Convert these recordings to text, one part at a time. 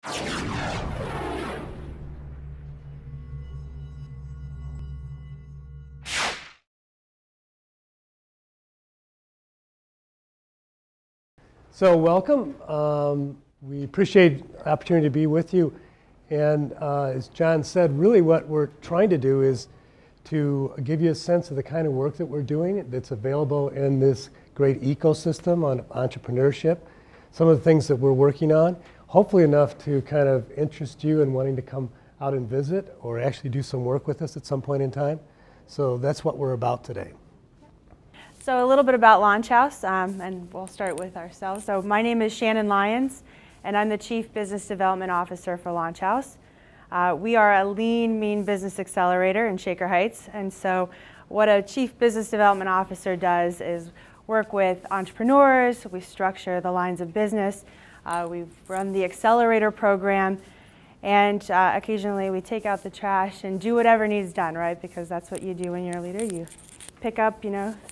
So welcome. We appreciate the opportunity to be with you. And as John said, really what we're trying to do is to give you a sense of the kind of work that we're doing that's available in this great ecosystem on entrepreneurship, some of the things that we're working on, hopefully enough to kind of interest you in wanting to come out and visit or actually do some work with us at some point in time. So that's what we're about today. So a little bit about LaunchHouse, and we'll start with ourselves. So my name is Shannon Lyons, and I'm the Chief Business Development Officer for LaunchHouse. We are a lean, mean business accelerator in Shaker Heights, and so what a Chief Business Development Officer does is work with entrepreneurs. We structure the lines of business. We run the Accelerator program, and occasionally we take out the trash and do whatever needs done, right? Because that's what you do when you're a leader. You pick up,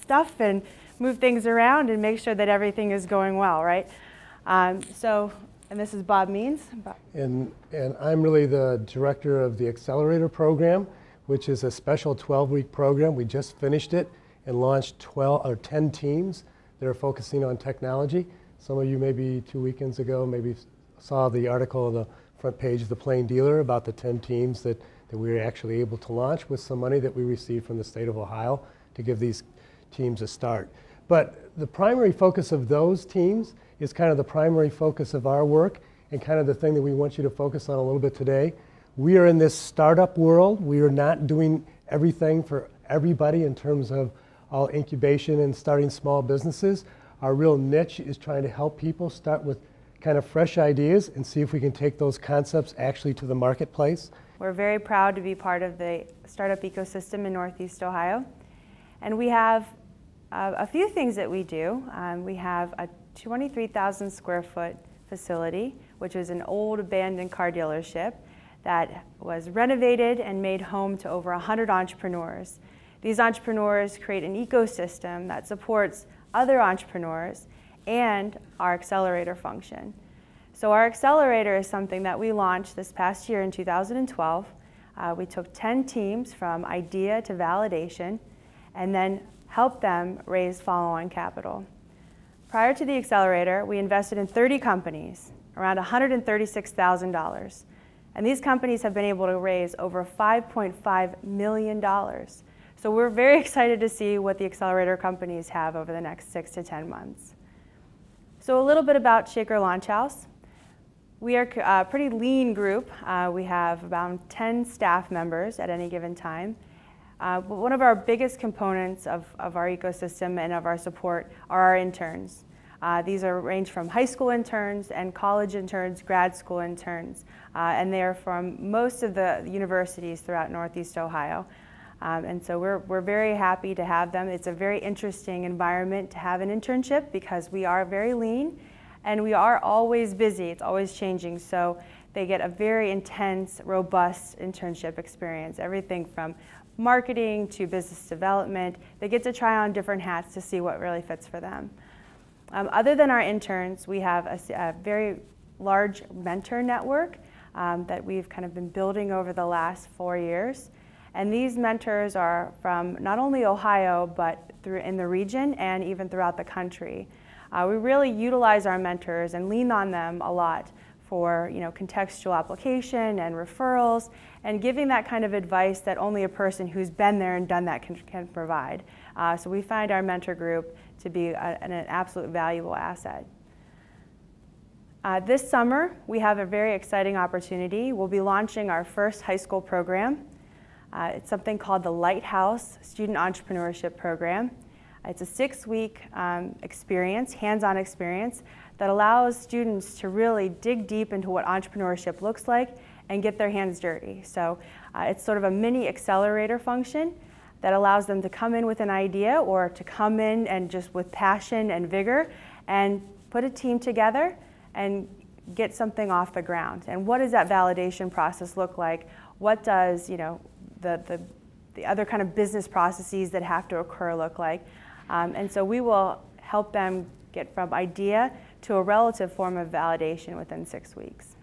stuff and move things around and make sure that everything is going well, right? And this is Bob Means. And I'm really the director of the Accelerator program, which is a special 12-week program. We just finished it and launched 10 teams that are focusing on technology. Some of you maybe 2 weekends ago maybe saw the article on the front page of the Plain Dealer about the 10 teams that we were actually able to launch with some money that we received from the state of Ohio to give these teams a start. But the primary focus of those teams is kind of the primary focus of our work and kind of the thing that we want you to focus on a little bit today. We are in this startup world. We are not doing everything for everybody in terms of all incubation and starting small businesses. Our real niche is trying to help people start with kind of fresh ideas and see if we can take those concepts actually to the marketplace. We're very proud to be part of the startup ecosystem in Northeast Ohio. And we have a few things that we do. We have a 23,000 square foot facility, which is an old abandoned car dealership that was renovated and made home to over 100 entrepreneurs. These entrepreneurs create an ecosystem that supports other entrepreneurs and our accelerator function. So our accelerator is something that we launched this past year in 2012. We took 10 teams from idea to validation and then helped them raise follow-on capital. Prior to the accelerator, we invested in 30 companies, around $136,000. And these companies have been able to raise over $5.5 million. So we're very excited to see what the accelerator companies have over the next 6 to 10 months. So a little bit about Shaker LaunchHouse. We are a pretty lean group. We have about 10 staff members at any given time. But one of our biggest components of our ecosystem and of our support are our interns. These range from high school interns and college interns, grad school interns, and they are from most of the universities throughout Northeast Ohio. And so we're very happy to have them. It's a very interesting environment to have an internship because we are very lean and we are always busy. It's always changing. So they get a very intense, robust internship experience, everything from marketing to business development. They get to try on different hats to see what really fits for them. Other than our interns, we have a very large mentor network that we've kind of been building over the last 4 years. And these mentors are from not only Ohio, but in the region and even throughout the country. We really utilize our mentors and lean on them a lot for contextual application and referrals and giving that kind of advice that only a person who's been there and done that can provide. So we find our mentor group to be an absolute valuable asset. This summer, we have a very exciting opportunity. We'll be launching our first high school program. It's something called the LaunchHouse Student Entrepreneurship Program. It's a 6-week experience, hands-on experience, that allows students to really dig deep into what entrepreneurship looks like and get their hands dirty. So it's sort of a mini accelerator function that allows them to come in with an idea or to come in and just with passion and vigor and put a team together and get something off the ground. And what does that validation process look like? What does the other kind of business processes that have to occur look like? And so we will help them get from idea to a relative form of validation within 6 weeks.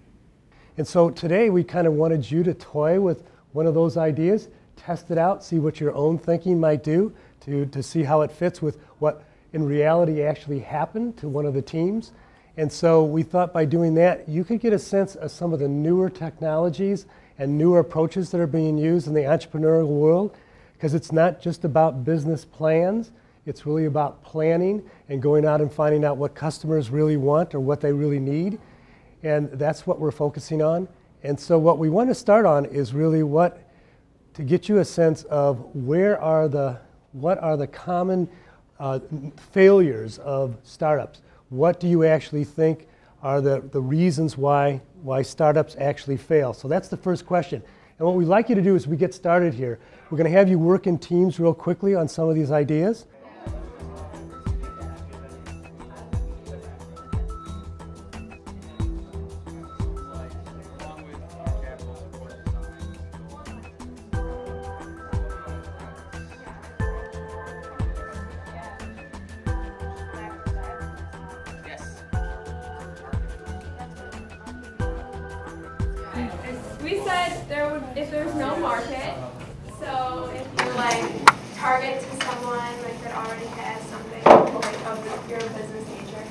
And so today we kind of wanted you to toy with one of those ideas, test it out, see what your own thinking might do to see how it fits with what in reality actually happened to one of the teams. And so we thought by doing that, you could get a sense of some of the newer technologies and newer approaches that are being used in the entrepreneurial world, because it's not just about business plans, it's really about planning and going out and finding out what customers really want or what they really need. And that's what we're focusing on. And so what we want to start on is really to get you a sense of what are the common failures of startups. What do you actually think are the reasons why startups actually fail? So that's the first question. And what we'd like you to do as we get started here, we're going to have you work in teams real quickly on some of these ideas. We said if there's no market, so if you target to someone that already has something of your business nature,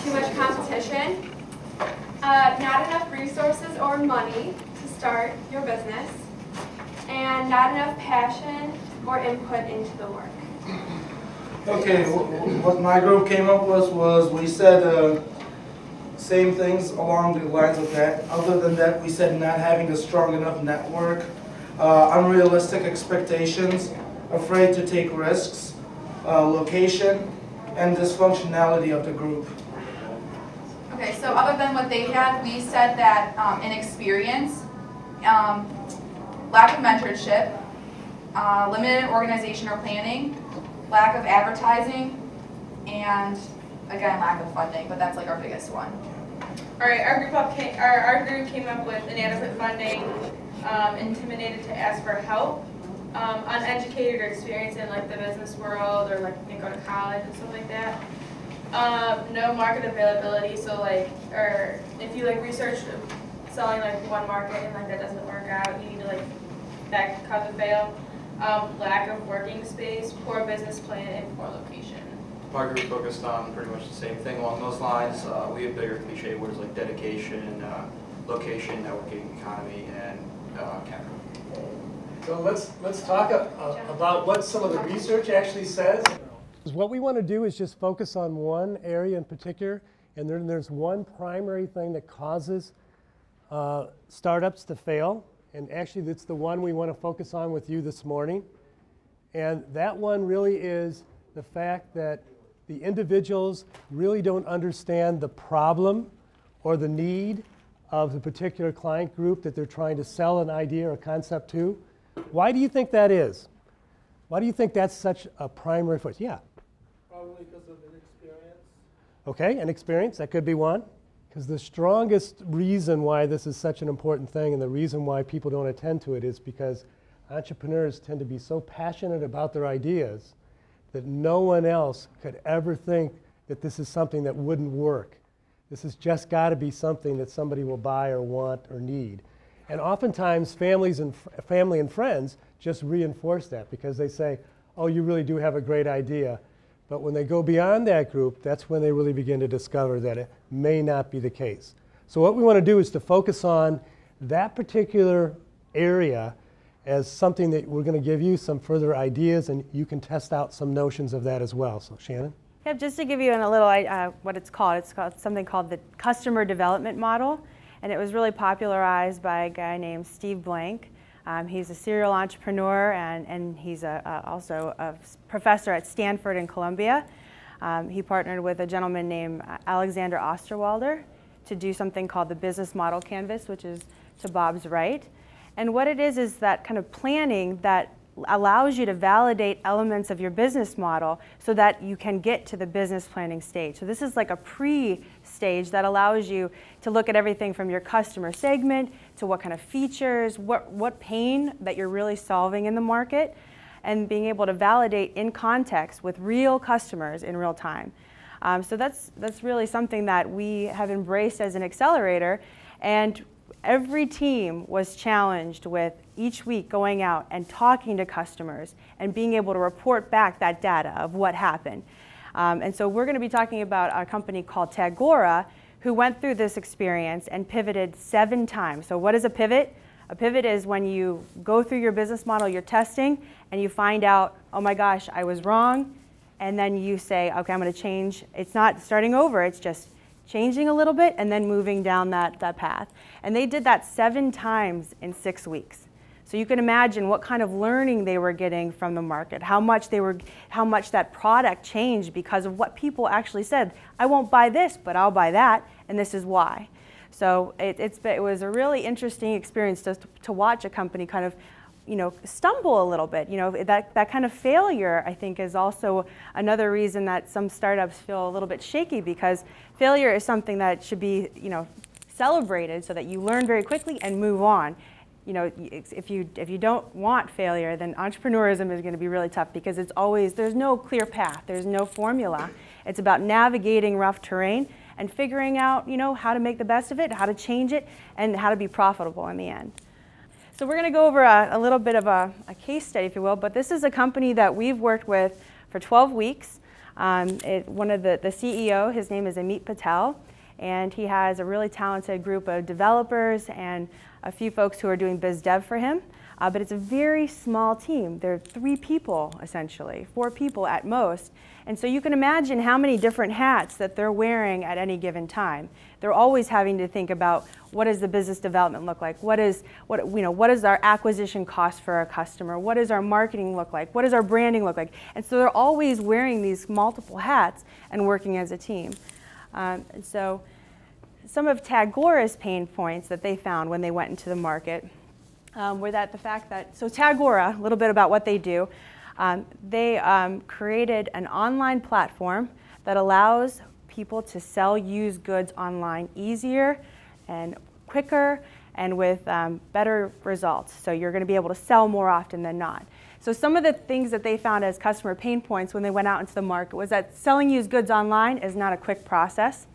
too much competition, not enough resources or money to start your business, and not enough passion or input into the work. Okay, what my group came up with was we said same things along the lines of that. Other than that, we said not having a strong enough network, unrealistic expectations, afraid to take risks, location, and dysfunctionality of the group. Okay, so other than what they had, we said that inexperience, lack of mentorship, limited organization or planning, lack of advertising, and again, lack of funding, but that's our biggest one. All right, our group came up with inadequate funding, intimidated to ask for help, uneducated or experienced in the business world, or didn't go to college and stuff like that. No market availability, so or if you research selling one market and that doesn't work out, you need to that cause of fail. Lack of working space, poor business plan, and poor location. My group focused on pretty much the same thing along those lines. We have bigger cliche words like dedication, location, networking, economy, and capital. So let's talk about what some of the research actually says. What we want to do is just focus on one area in particular, and then there's one primary thing that causes startups to fail, and actually it's the one we want to focus on with you this morning. And that one really is the fact that the individuals really don't understand the problem or the need of the particular client group that they're trying to sell an idea or concept to. Why do you think that is? Why do you think that's such a primary focus? Yeah? Probably because of inexperience. Okay, inexperience, that could be one. Because the strongest reason why this is such an important thing and the reason why people don't attend to it is because entrepreneurs tend to be so passionate about their ideas that no one else could ever think that this is something that wouldn't work. This has just got to be something that somebody will buy or want or need. And oftentimes family and friends just reinforce that because they say, oh, you really do have a great idea. But when they go beyond that group, that's when they really begin to discover that it may not be the case. So what we want to do is to focus on that particular area as something that we're going to give you some further ideas, and you can test out some notions of that as well. So Shannon? Yep, just to give you a little what it's called something called the customer development model, and it was really popularized by a guy named Steve Blank. He's a serial entrepreneur, and he's also a professor at Stanford and Columbia. He partnered with a gentleman named Alexander Osterwalder to do something called the business model canvas, which is to Bob's right. And what it is that kind of planning that allows you to validate elements of your business model so that you can get to the business planning stage. So this is like a pre-stage that allows you to look at everything from your customer segment to what kind of features, what pain that you're really solving in the market, and being able to validate in context with real customers in real time. So that's really something that we have embraced as an accelerator. And every team was challenged with each week going out and talking to customers and being able to report back that data of what happened. And so we're going to be talking about a company called Tagora, who went through this experience and pivoted 7 times. So what is a pivot? A pivot is when you go through your business model, you're testing, and you find out, oh my gosh, I was wrong. And then you say, okay, I'm going to change. It's not starting over, it's just changing a little bit and then moving down that path. And they did that 7 times in 6 weeks. So you can imagine what kind of learning they were getting from the market, how much that product changed because of what people actually said. I won't buy this, but I'll buy that, and this is why. So it was a really interesting experience to watch a company kind of, stumble a little bit. That kind of failure, I think, is also another reason that some startups feel a little bit shaky, because failure is something that should be, celebrated so that you learn very quickly and move on. If you don't want failure, then entrepreneurism is going to be really tough, because there's no clear path, there's no formula. It's about navigating rough terrain and figuring out, how to make the best of it, how to change it, and how to be profitable in the end. So we're going to go over a little bit of a case study, if you will, but this is a company that we've worked with for 12 weeks. One of the CEO, his name is Amit Patel, and he has a really talented group of developers and a few folks who are doing biz dev for him. But it's a very small team. There are 3 people, essentially, 4 people at most. And so you can imagine how many different hats that they're wearing at any given time. They're always having to think about, what does the business development look like? What is our acquisition cost for our customer? What does our marketing look like? What does our branding look like? And so they're always wearing these multiple hats and working as a team. And so some of Tagora's pain points that they found when they went into the market were that so Tagora, a little bit about what they do, they created an online platform that allows people to sell used goods online easier and quicker and with better results. So you're going to be able to sell more often than not. So some of the things that they found as customer pain points when they went out into the market was that selling used goods online is not a quick process.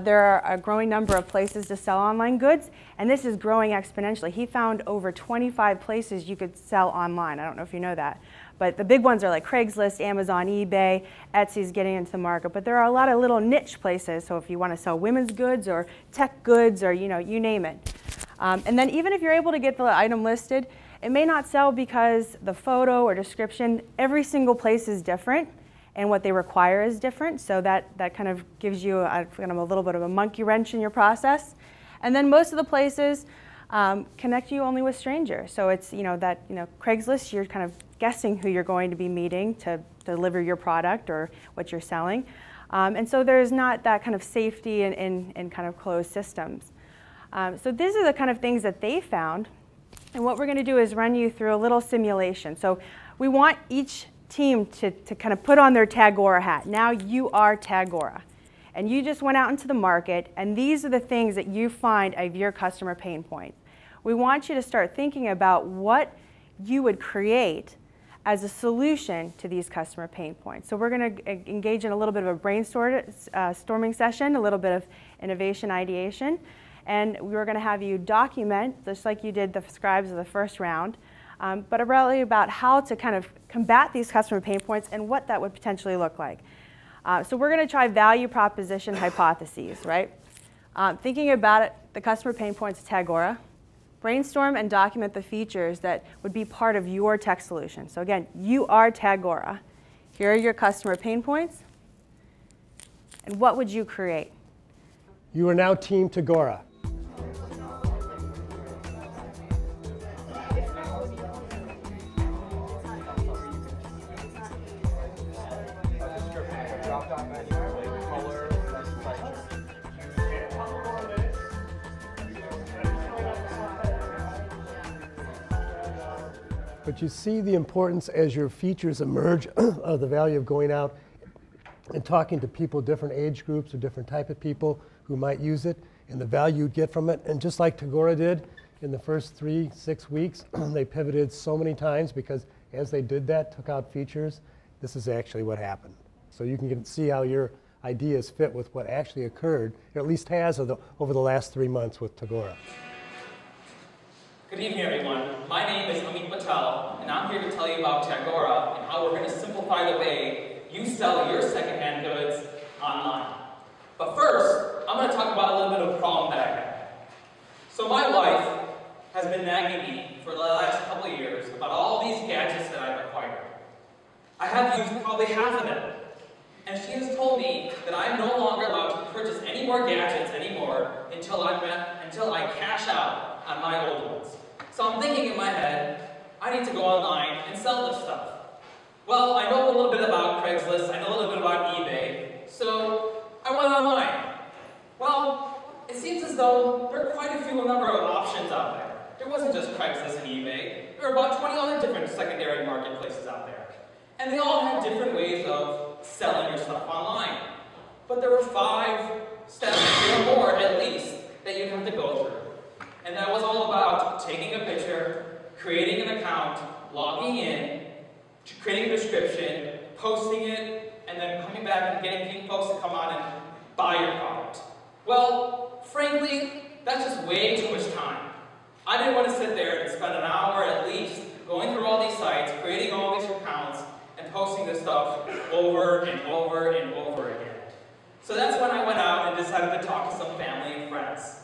There are a growing number of places to sell online goods, and this is growing exponentially. He found over 25 places you could sell online. I don't know if you know that. But the big ones are like Craigslist, Amazon, eBay, Etsy's getting into the market. But there are a lot of little niche places, so if you want to sell women's goods or tech goods or you name it. And then even if you're able to get the item listed, it may not sell because the photo or description, every single place is different. And what they require is different, so that kind of gives you a little bit of a monkey wrench in your process. And then most of the places connect you only with strangers. So it's Craigslist, you're kind of guessing who you're going to be meeting to deliver your product or what you're selling. And so there's not that kind of safety in kind of closed systems. So these are the kind of things that they found. And what we're going to do is run you through a little simulation. So we want each team to kind of put on their Tagora hat. Now you are Tagora. And you just went out into the market, and these are the things that you find of your customer pain point. We want you to start thinking about what you would create as a solution to these customer pain points. So we're going to engage in a little bit of a brainstorming session, a little bit of innovation ideation, and we're going to have you document, just like you did the scribes of the first round, but really about how to kind of combat these customer pain points and what that would potentially look like. So we're going to try value proposition hypotheses, right? Thinking about it, the customer pain points of Tagora, brainstorm and document the features that would be part of your tech solution. So again, you are Tagora. Here are your customer pain points. And what would you create? You are now Team Tagora. But you see the importance as your features emerge of the value of going out and talking to people, different age groups or different type of people who might use it, and the value you'd get from it. And just like Tagora did in the first 3-6 weeks, they pivoted so many times because as they did that, took out features, this is actually what happened. So you can see how your ideas fit with what actually occurred, or at least has over the last 3 months with Tagora. Good evening, everyone. My name is Amit Patel, and I'm here to tell you about Tagora and how we're going to simplify the way you sell your secondhand goods online. But first, I'm going to talk about a little bit of a problem that I had. So my wife has been nagging me for the last couple of years about all these gadgets that I've acquired. I have used probably half of them. And she has told me that I'm no longer allowed to purchase any more gadgets anymore until I cash out on my old ones. So I'm thinking in my head, I need to go online and sell this stuff. Well, I know a little bit about Craigslist, I know a little bit about eBay, so I went online. Well, it seems as though there are quite a few number of options out there. There wasn't just Craigslist and eBay, there were about 20 other different secondary marketplaces out there. And they all had different ways of selling your stuff online. But there were 5 steps or more at least that you'd have to go through. And that was all about taking a picture, creating an account, logging in, creating a description, posting it, and then coming back and getting folks to come on and buy your product. Well, frankly, that's just way too much time. I didn't want to sit there and spend an hour at least going through all these sites, creating all these accounts, and posting this stuff over and over and over again. So that's when I went out and decided to talk to some family and friends.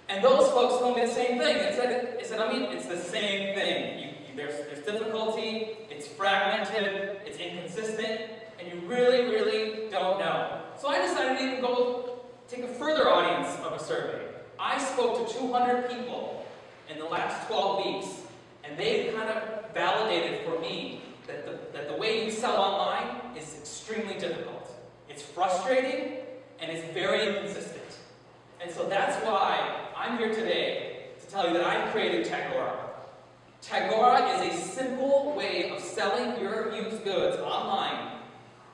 And those folks told me the same thing. It said, I mean, it's the same thing. There's difficulty, it's fragmented, it's inconsistent, and you really, really don't know. So I decided to even go take a further audience of a survey. I spoke to 200 people in the last 12 weeks, and they kind of validated for me that the way you sell online is extremely difficult. It's frustrating, and it's very inconsistent. And so that's why I'm here today to tell you that I've created Tagora. Tagora is a simple way of selling your used goods online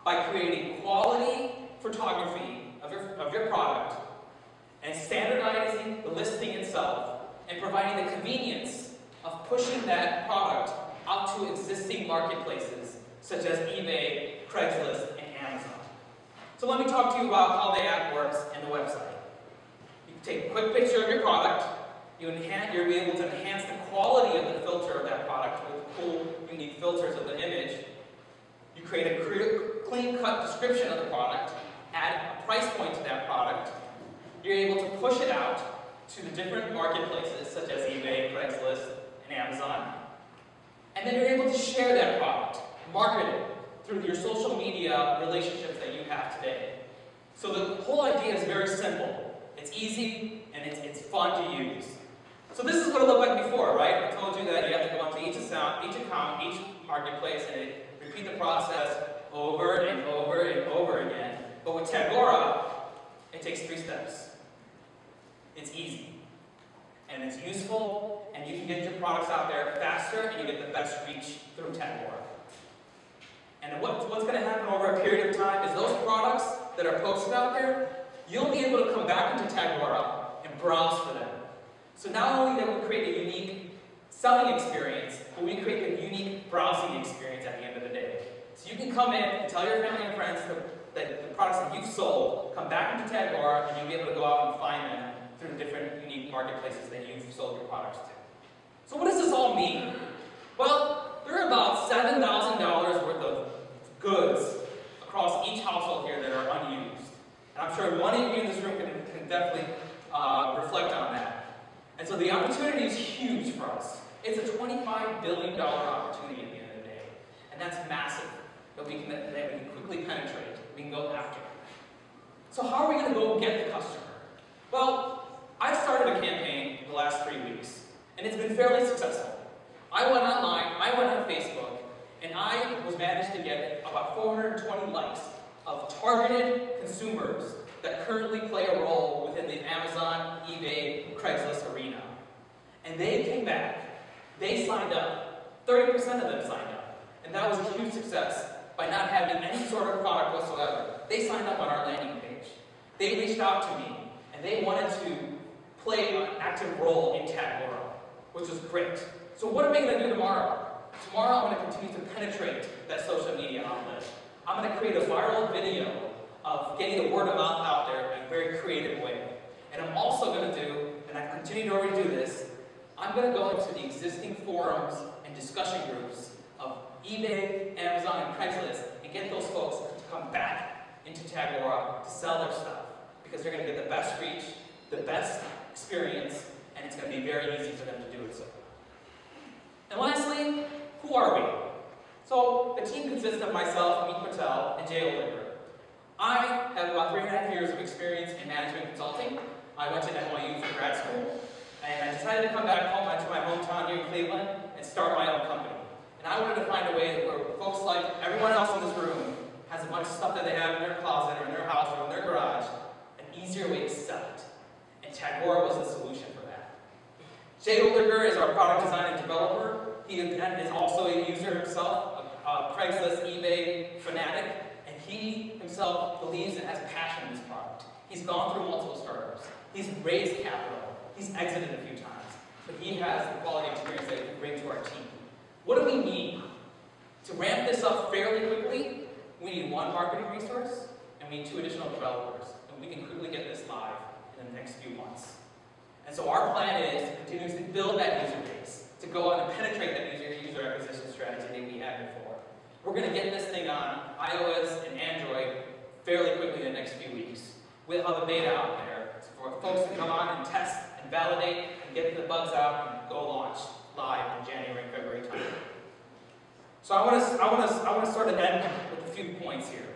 by creating quality photography of your product and standardizing the listing itself and providing the convenience of pushing that product out to existing marketplaces such as eBay, Craigslist, and Amazon. So let me talk to you about how the app works and the website. You can take a quick picture of your product. You'll be able to enhance the quality of the filter of that product with cool, unique filters of the image. You create a clean-cut description of the product, add a price point to that product. You're able to push it out to the different marketplaces such as eBay, Craigslist, and Amazon. And then you're able to share that product, market it through your social media relationships that you have today. So the whole idea is very simple. It's easy and it's fun to use. So this is what it looked like before, right? I told you that you have to go into each account, each marketplace, and repeat the process over and over and over again. But with Tagora, it takes 3 steps. It's easy, and it's useful, and you can get your products out there faster, and you get the best reach through Tagora. And what's going to happen over a period of time is those products that are posted out there, you'll be able to come back into Tagora and browse for them. So not only that we create a unique selling experience, but we create a unique browsing experience at the end of the day. So you can come in and tell your family and friends that the products that you've sold, come back into Tagora, and you'll be able to go out and find them through different unique marketplaces that you've sold your products to. So what does this all mean? Well, there are about $7,000 worth of goods across each household here that are unused. And I'm sure one of you in this room can definitely reflect on that. And so the opportunity is huge for us. It's a $25 billion opportunity at the end of the day. And that's massive that we can quickly penetrate, we can go after. So how are we going to go get the customer? Well, I've started a campaign the last 3 weeks, and it's been fairly successful. I went online, I went on Facebook, and I was managed to get about 420 likes of targeted consumers that currently play a role within the Amazon, eBay, Craigslist arena. And they came back, they signed up, 30% of them signed up, and that was a huge success by not having any sort of product whatsoever. They signed up on our landing page. They reached out to me, and they wanted to play an active role in Tagora, which was great. So what am I going to do tomorrow? Tomorrow I'm going to continue to penetrate that social media outlet. I'm going to create a viral video of getting the word of mouth out there in a very creative way. And I'm also going to do, and I continue to already do this, I'm going to go into the existing forums and discussion groups of eBay, Amazon, and Craigslist and get those folks to come back into Tagora to sell their stuff, because they're going to get the best reach, the best experience, and it's going to be very easy for them to do it so. And lastly, who are we? So the team consists of myself, Amit Patel, and Jay Oliver. I have about 3.5 years of experience in management consulting. I went to NYU for grad school, and I decided to come back home to my hometown here in Cleveland and start my own company. And I wanted to find a way where folks like everyone else in this room has a bunch of stuff that they have in their closet or in their house or in their garage, an easier way to sell it. And Tagora was the solution for that. Jay Oliver is our product design and developer. He is also a user himself, a Craigslist, eBay fanatic, and he himself believes and has passion in this product. He's gone through multiple startups. He's raised capital. He's exited a few times. But he has the quality experience that he can bring to our team. What do we need? To ramp this up fairly quickly, we need 1 marketing resource, and we need 2 additional developers. And we can quickly get this live in the next few months. And so our plan is to continuously build that user base, to go on and penetrate that user acquisition strategy that we had before. We're going to get this thing on iOS and Android fairly quickly in the next few weeks. We'll have a beta out there for folks to come on and test and validate and get the bugs out and go launch live in January and February time. So I want to sort of end with a few points here.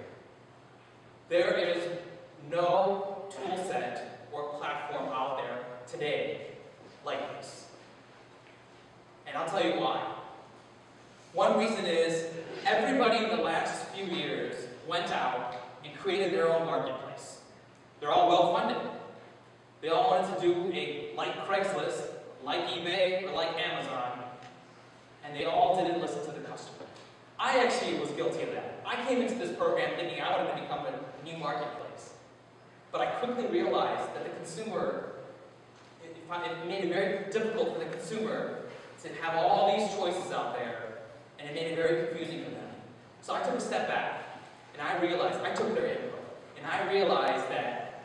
There is no tool set or platform out there today like this. And I'll tell you why. One reason is everybody in the last few years went out and created their own marketplace. They're all well-funded. They all wanted to do like Craigslist, like eBay, or like Amazon, and they all didn't listen to the customer. I actually was guilty of that. I came into this program thinking I wanted to become a new marketplace. But I quickly realized that the consumer, it made it very difficult for the consumer to have all these choices out there, and it made it very confusing for them. So I took a step back, and I realized, I took their input, and I realized that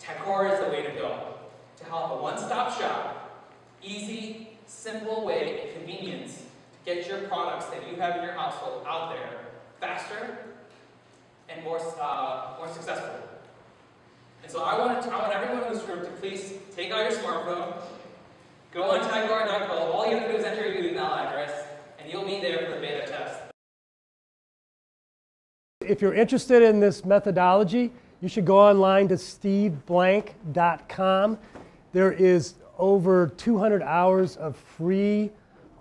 Tagora is the way to go, to help a one-stop shop, easy, simple way and convenience to get your products that you have in your household out there faster and more successful. And so I want everyone in this room to please take out your smartphone, go on Tagora.com. All you have to do is enter your email address, and you'll be there for the beta test. If you're interested in this methodology, you should go online to steveblank.com. There is over 200 hours of free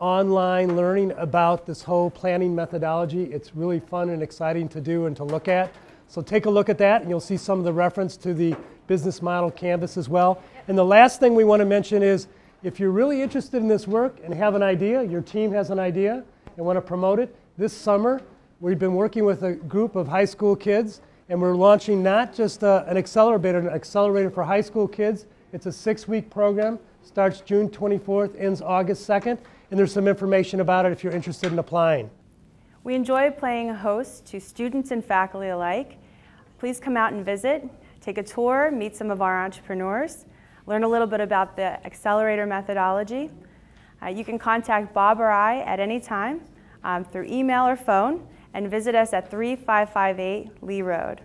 online learning about this whole planning methodology. It's really fun and exciting to do and to look at. So take a look at that, and you'll see some of the reference to the business model canvas as well. And the last thing we want to mention is, if you're really interested in this work and have an idea, your team has an idea and want to promote it, this summer we've been working with a group of high school kids, and we're launching not just an accelerator for high school kids. It's a 6-week program, starts June 24th, ends August 2nd, and there's some information about it if you're interested in applying. We enjoy playing host to students and faculty alike. Please come out and visit, take a tour, meet some of our entrepreneurs, learn a little bit about the Accelerator methodology. You can contact Bob or I at any time through email or phone, and visit us at 3558 Lee Road.